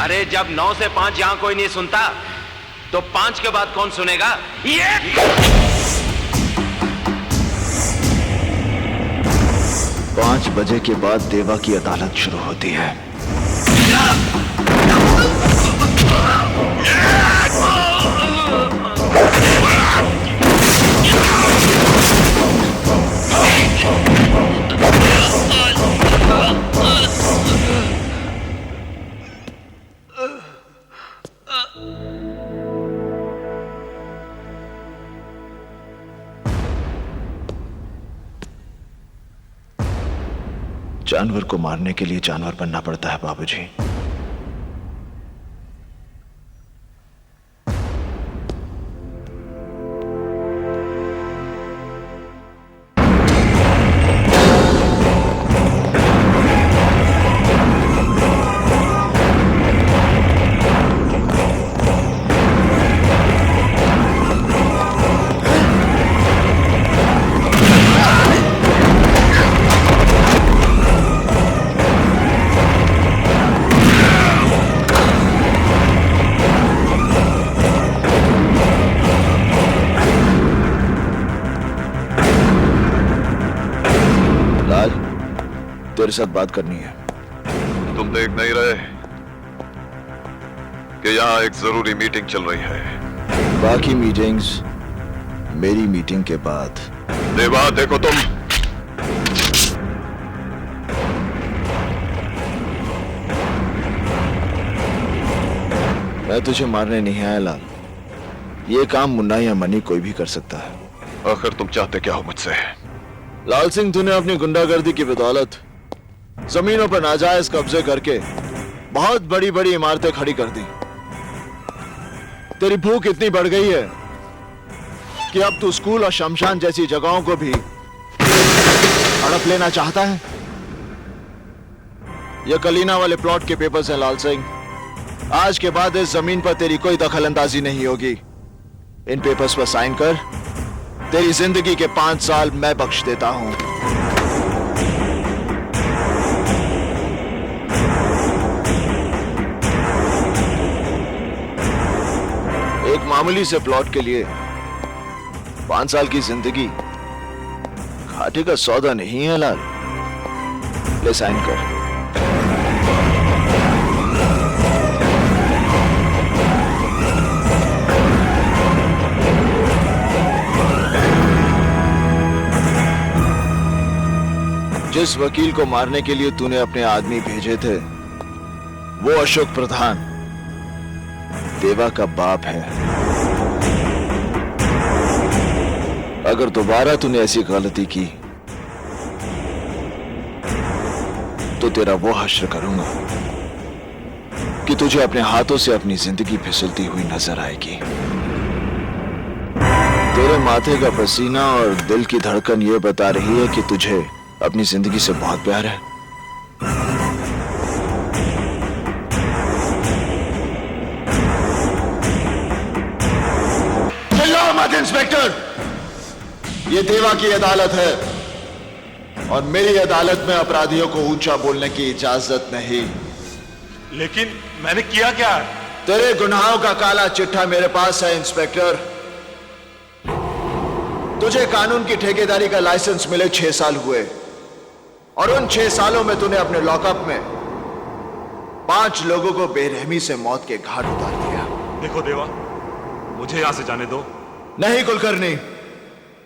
अरे जब 9 से 5 यहां कोई नहीं सुनता तो 5 के बाद कौन सुनेगा? ये 5 बजे के बाद देवा की अदालत शुरू होती है। जानवर को मारने के लिए जानवर बनना पड़ता है बाबूजी। तेरे साथ बात करनी है। तुम देख नहीं रहे कि यहाँ एक जरूरी मीटिंग चल रही है? बाकी मीटिंग्स मेरी मीटिंग के बाद। देवा देखो तुम, मैं तुझे मारने नहीं आया लाल। ये काम मुन्ना या मनी कोई भी कर सकता है। आखिर तुम चाहते क्या हो मुझसे? लाल सिंह, तूने अपनी गुंडागर्दी की बदौलत जमीनों पर नाजायज कब्जे करके बहुत बड़ी बड़ी इमारतें खड़ी कर दी। तेरी भूख इतनी बढ़ गई है कि अब तू स्कूल और शमशान जैसी जगहों को भी हड़प लेना चाहता है। ये कलीना वाले प्लॉट के पेपर्स हैं लाल सिंह। आज के बाद इस जमीन पर तेरी कोई दखलंदाजी नहीं होगी। इन पेपर्स पर साइन कर। तेरी जिंदगी के 5 साल मैं बख्श देता हूं। एक मामूली से प्लॉट के लिए 5 साल की जिंदगी घाटे का सौदा नहीं है लाल। ले साइन कर। जिस वकील को मारने के लिए तूने अपने आदमी भेजे थे वो अशोक प्रधान देवा का बाप है। अगर दोबारा तूने ऐसी गलती की तो तेरा वो हश्र करूंगा कि तुझे अपने हाथों से अपनी जिंदगी फिसलती हुई नजर आएगी। तेरे माथे का पसीना और दिल की धड़कन ये बता रही है कि तुझे अपनी जिंदगी से बहुत प्यार है। चिल्लाओ मत इंस्पेक्टर, ये देवा की अदालत है और मेरी अदालत में अपराधियों को ऊंचा बोलने की इजाजत नहीं। लेकिन मैंने किया क्या? तेरे गुनाहों का काला चिट्ठा मेरे पास है इंस्पेक्टर। तुझे कानून की ठेकेदारी का लाइसेंस मिले 6 साल हुए और उन 6 सालों में तूने अपने लॉकअप में 5 लोगों को बेरहमी से मौत के घाट उतार दिया। देखो देवा, मुझे यहां से जाने दो। नहीं कुलकर्णी,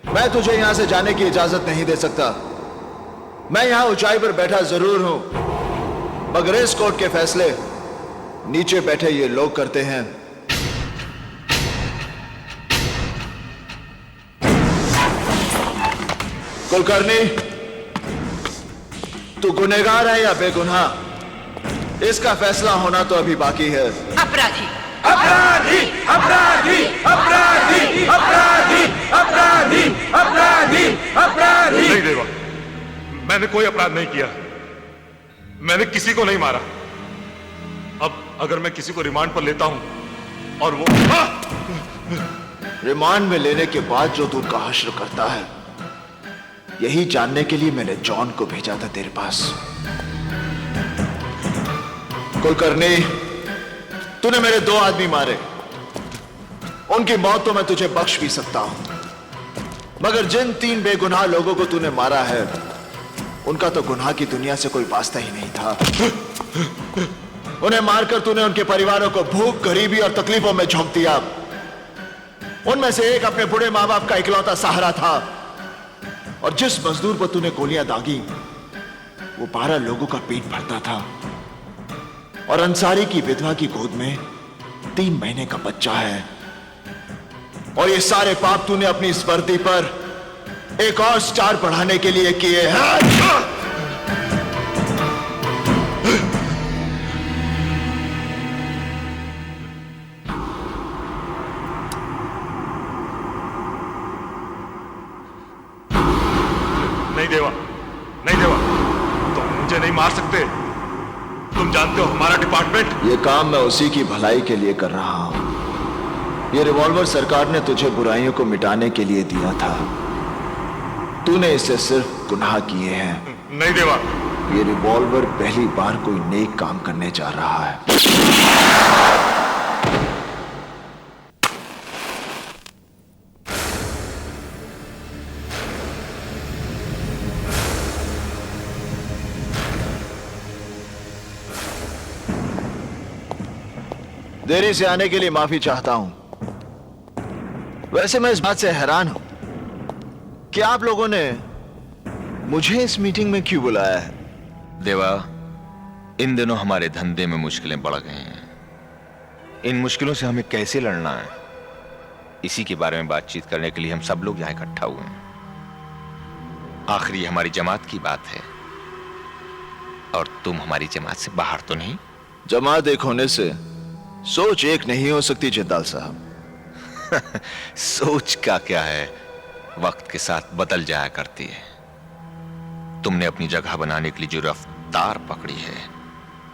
मैं तुझे यहां से जाने की इजाजत नहीं दे सकता। मैं यहां ऊंचाई पर बैठा जरूर हूं, मगर इस कोर्ट के फैसले नीचे बैठे ये लोग करते हैं। कुलकर्णी, तू गुनहगार है या बेगुनाह, इसका फैसला होना तो अभी बाकी है। अपराधी अपराधी अपराधी अपराधी अपराधी अपराधी अपराधी अपराधी। नहीं देवा, मैंने कोई अपराध नहीं किया। मैंने किसी को नहीं मारा। अब अगर मैं किसी को रिमांड पर लेता हूं और वो रिमांड में लेने के बाद जो तू उनका हश्र करता है, यही जानने के लिए मैंने जॉन को भेजा था तेरे पास। कुलकर्णी, तूने मेरे 2 आदमी मारे, उनकी मौत तो मैं तुझे बख्श भी सकता हूं, मगर जिन 3 बेगुनाह लोगों को तूने मारा है, उनका तो गुनाह की दुनिया से कोई वास्ता ही नहीं था। उन्हें मारकर तूने उनके परिवारों को भूख, गरीबी और तकलीफों में झोंक दिया। उनमें से एक अपने बूढ़े मां बाप का इकलौता सहारा था, और जिस मजदूर पर तूने गोलियां दागी, वो 12 लोगों का पेट भरता था, और अंसारी की विधवा की गोद में 3 महीने का बच्चा है। और ये सारे पाप तूने अपनी इस वर्दी पर एक और स्टार बढ़ाने के लिए किए हैं। नहीं देवा, नहीं देवा, तुम मुझे नहीं मार सकते। तुम जानते हो हमारा डिपार्टमेंट। ये काम मैं उसी की भलाई के लिए कर रहा हूं। ये रिवॉल्वर सरकार ने तुझे बुराइयों को मिटाने के लिए दिया था। तूने इससे सिर्फ गुनाह किए हैं। नहीं देवा, ये रिवॉल्वर पहली बार कोई नेक काम करने जा रहा है। देरी से आने के लिए माफी चाहता हूं। वैसे मैं इस बात से हैरान हूं कि आप लोगों ने मुझे इस मीटिंग में क्यों बुलाया है। देवा, इन दिनों हमारे धंधे में मुश्किलें बढ़ गई हैं। इन मुश्किलों से हमें कैसे लड़ना है, इसी के बारे में बातचीत करने के लिए हम सब लोग यहां इकट्ठा हुए हैं। आखिर ये हमारी जमात की बात है, और तुम हमारी जमात से बाहर तो नहीं। जमात एक होने से सोच एक नहीं हो सकती जिंदाल साहब। सोच का क्या है, वक्त के साथ बदल जाया करती है। तुमने अपनी जगह बनाने के लिए जो रफ्तार पकड़ी है,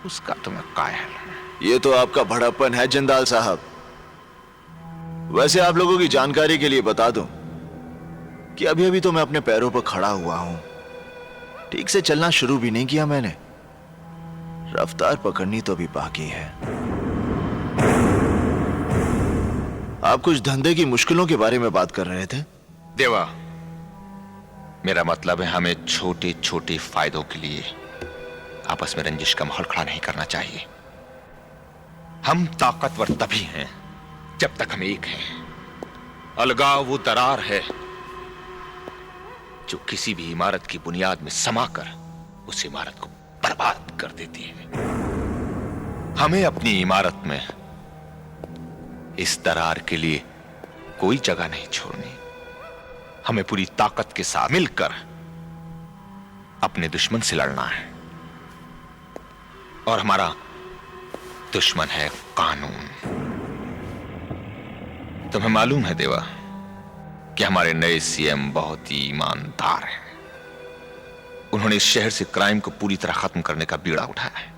उसका तो मैं कायल हूं। ये तो आपका भड़प्पन है जिंदाल साहब। वैसे आप लोगों की जानकारी के लिए बता दूं कि अभी अभी तो मैं अपने पैरों पर खड़ा हुआ हूं। ठीक से चलना शुरू भी नहीं किया मैंने। रफ्तार पकड़नी तो अभी बाकी है। आप कुछ धंधे की मुश्किलों के बारे में बात कर रहे थे। देवा, मेरा मतलब है हमें छोटे छोटे फायदों के लिए आपस में रंजिश का माहौल खड़ा नहीं करना चाहिए। हम ताकतवर तभी हैं जब तक हम एक हैं। अलगाव वो दरार है जो किसी भी इमारत की बुनियाद में समाकर उस इमारत को बर्बाद कर देती है। हमें अपनी इमारत में इस दरार के लिए कोई जगह नहीं छोड़नी। हमें पूरी ताकत के साथ मिलकर अपने दुश्मन से लड़ना है, और हमारा दुश्मन है कानून। तुम्हें मालूम है देवा कि हमारे नए सीएम बहुत ही ईमानदार हैं। उन्होंने इस शहर से क्राइम को पूरी तरह खत्म करने का बीड़ा उठाया है,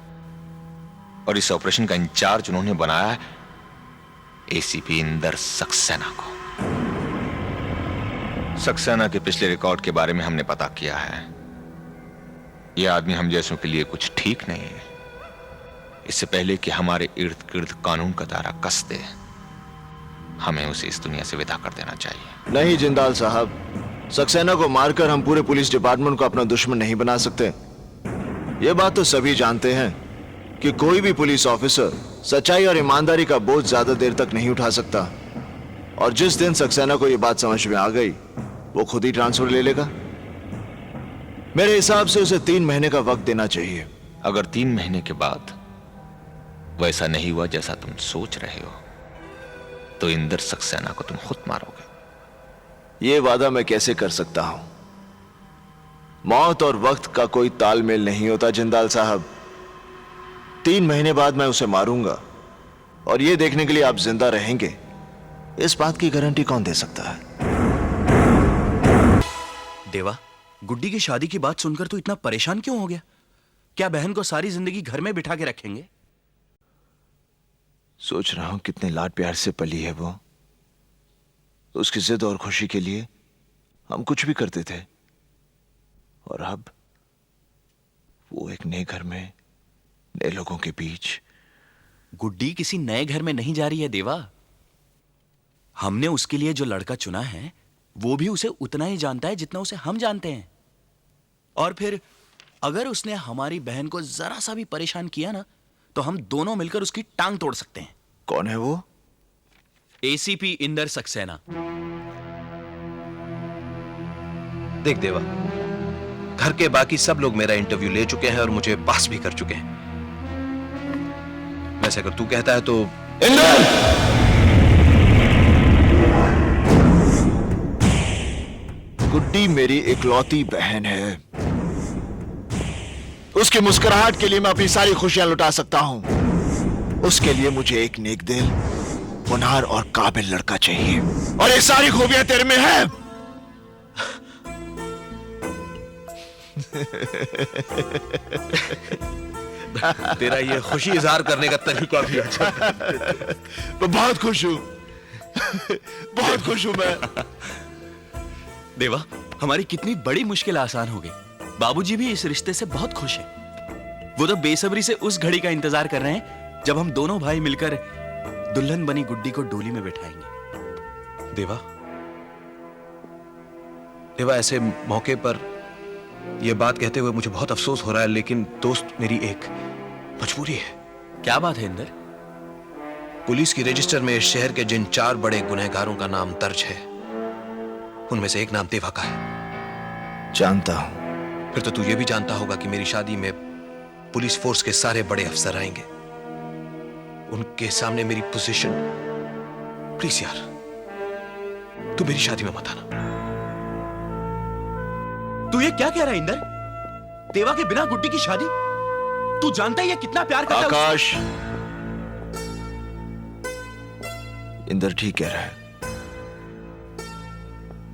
और इस ऑपरेशन का इंचार्ज उन्होंने बनाया है एसीपी इंदर सक्सेना को। सक्सेना के पिछले रिकॉर्ड के बारे में हमने पता किया है। यह आदमी हम जैसों के लिए कुछ ठीक नहीं है। इससे पहले कि हमारे इर्द गिर्द कानून का दायरा कस दे, हमें उसे इस दुनिया से विदा कर देना चाहिए। नहीं जिंदाल साहब, सक्सेना को मारकर हम पूरे पुलिस डिपार्टमेंट को अपना दुश्मन नहीं बना सकते। यह बात तो सभी जानते हैं कि कोई भी पुलिस ऑफिसर सच्चाई और ईमानदारी का बोझ ज्यादा देर तक नहीं उठा सकता। और जिस दिन सक्सेना को यह बात समझ में आ गई, वो खुद ही ट्रांसफर ले लेगा। मेरे हिसाब से उसे 3 महीने का वक्त देना चाहिए। अगर 3 महीने के बाद वैसा नहीं हुआ जैसा तुम सोच रहे हो, तो इंदर सक्सेना को तुम खुद मारोगे। यह वादा मैं कैसे कर सकता हूं? मौत और वक्त का कोई तालमेल नहीं होता जिंदाल साहब। 3 महीने बाद मैं उसे मारूंगा, और यह देखने के लिए आप जिंदा रहेंगे, इस बात की गारंटी कौन दे सकता है? देवा, गुड्डी की शादी की बात सुनकर तो इतना परेशान क्यों हो गया? क्या बहन को सारी जिंदगी घर में बिठा के रखेंगे? सोच रहा हूं कितने लाड प्यार से पली है वो। उसकी जिद और खुशी के लिए हम कुछ भी करते थे, और अब वो एक नए घर में नए लोगों के बीच। गुड्डी किसी नए घर में नहीं जा रही है देवा। हमने उसके लिए जो लड़का चुना है वो भी उसे उतना ही जानता है जितना उसे हम जानते हैं। और फिर अगर उसने हमारी बहन को जरा सा भी परेशान किया ना तो हम दोनों मिलकर उसकी टांग तोड़ सकते हैं। कौन है वो? एसीपी इंदर सक्सेना। देख देवा, घर के बाकी सब लोग मेरा इंटरव्यू ले चुके हैं और मुझे पास भी कर चुके हैं। वैसे अगर तू कहता है तो गुड्डी मेरी इकलौती बहन है। उसकी मुस्कुराहट के लिए मैं अपनी सारी खुशियां लुटा सकता हूं। उसके लिए मुझे एक नेक दिल, होनहार और काबिल लड़का चाहिए, और ये सारी खूबियां तेरे में है। तेरा ये खुशी इजहार करने का तरीका भी अच्छा है। मैं बहुत खुश हूं, बहुत खुश हूं मैं। देवा, हमारी कितनी बड़ी मुश्किल आसान हो गई। बाबूजी भी इस रिश्ते से बहुत खुश हैं। वो तो बेसब्री से उस घड़ी का इंतजार कर रहे हैं जब हम दोनों भाई मिलकर दुल्हन बनी गुड्डी को डोली में बैठाएंगे। देवा, देवा ऐसे मौके पर यह बात कहते हुए मुझे बहुत अफसोस हो रहा है, लेकिन दोस्त मेरी एक मजबूरी है। क्या बात है इंदर? पुलिस की रजिस्टर में इस शहर के जिन 4 बड़े गुनहगारों का नाम दर्ज है उनमें से एक नाम देवा का है। जानता हूं। फिर तो तू ये भी जानता होगा कि मेरी शादी में पुलिस फोर्स के सारे बड़े अफसर आएंगे। उनके सामने मेरी पोजीशन, प्लीज यार तू मेरी शादी में मत आना। तू ये क्या कह रहा है इंदर? देवा के बिना गुड्डी की शादी? तू जानता है ये कितना प्यार करता है आकाश, इंदर ठीक कह रहा है।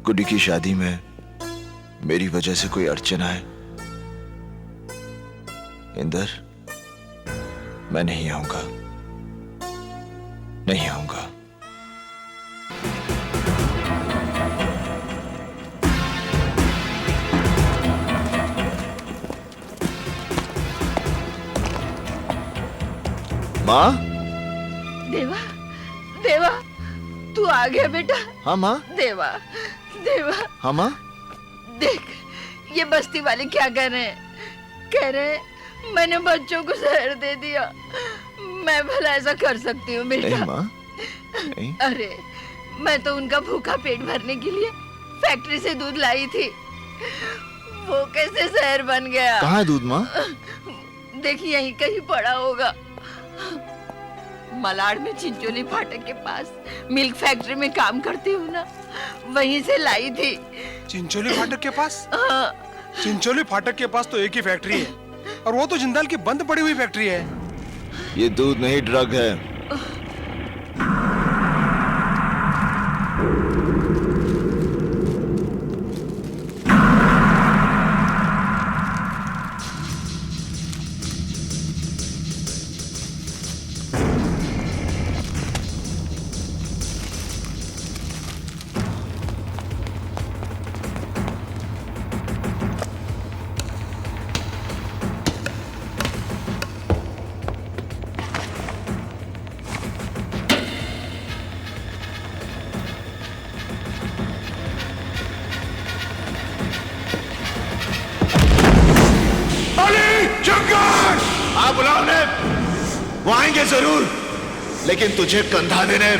गुड्डी की शादी में मेरी वजह से कोई अड़चन आए, इंदर, मैं नहीं आऊंगा, नहीं आऊंगा। माँ? देवा, देवा, तू आ गया बेटा। हाँ माँ। देवा, देवा। हाँ माँ। देख, ये बस्ती वाले क्या कह रहे हैं? कह रहे हैं मैंने बच्चों को जहर दे दिया। मैं भला ऐसा कर सकती हूँ बेटा? नहीं माँ, नहीं। अरे, मैं तो उनका भूखा पेट भरने के लिए फैक्ट्री से दूध लाई थी। वो कैसे जहर बन गया? कहाँ है दूध माँ? देखिए यहीं कहीं पड़ा होगा। मलाड में चिंचोली फाटक के पास मिल्क फैक्ट्री में काम करती हूँ ना, वहीं से लाई थी। चिंचोली फाटक के पास? हाँ। चिंचोली फाटक के पास तो एक ही फैक्ट्री है, और वो तो जिंदाल की बंद पड़ी हुई फैक्ट्री है। ये दूध नहीं, ड्रग है। बुलाओ ने, वो आएंगे जरूर, लेकिन तुझे कंधा देने।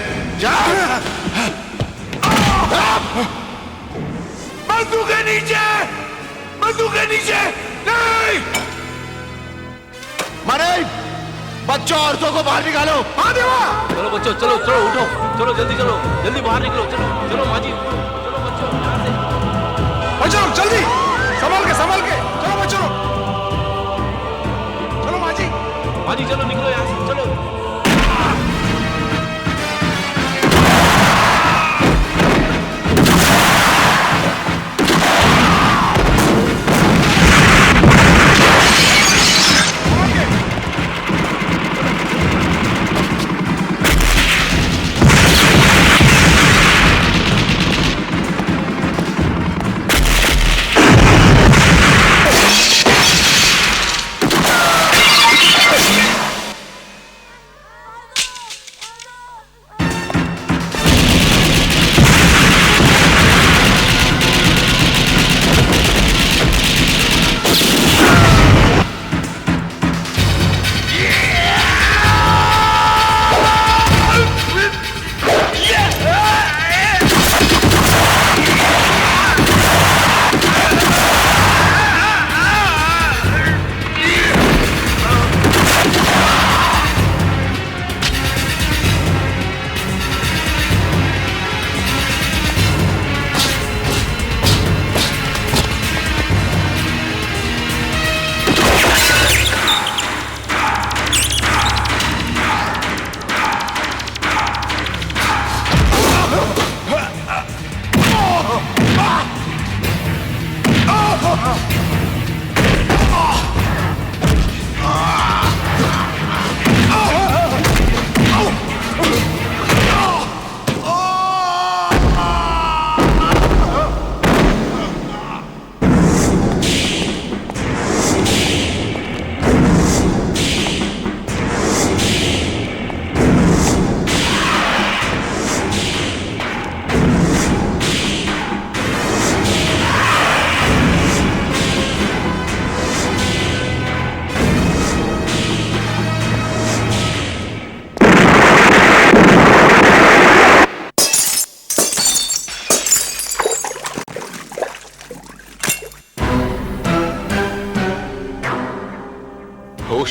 जा। बंदूक के नीचे, बंदूक के नीचे। नहीं, मारे बच्चों औरतों को बाहर निकालो। हाँ देवा। चलो बच्चों, चलो चलो, उठो, चलो जल्दी चलो, जल्दी बाहर निकलो। चलो चलो माँ जी, चलो बच्चों, बच्चों जल्दी, संभाल के, संभाल के। चलो बच्चों, चलो माँ जी, चलो निकलो यहाँ से, चलो।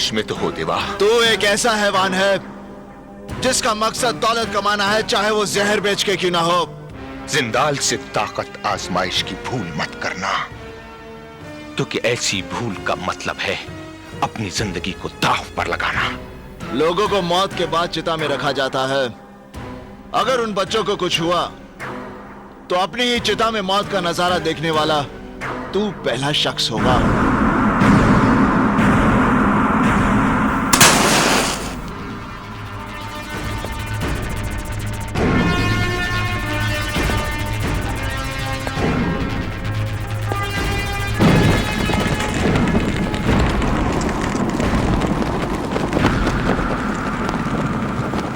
होश में तो हो देवा। तू एक ऐसा हैवान है जिसका मकसद दौलत कमाना है, चाहे वो जहर बेच के क्यों ना हो। जिंदाल से ताकत आजमाइश की भूल मत करना, क्योंकि ऐसी भूल का मतलब है अपनी जिंदगी को दांव पर लगाना। लोगों को मौत के बाद चिता में रखा जाता है। अगर उन बच्चों को कुछ हुआ तो अपनी ही चिता में मौत का नजारा देखने वाला तू पहला शख्स होगा।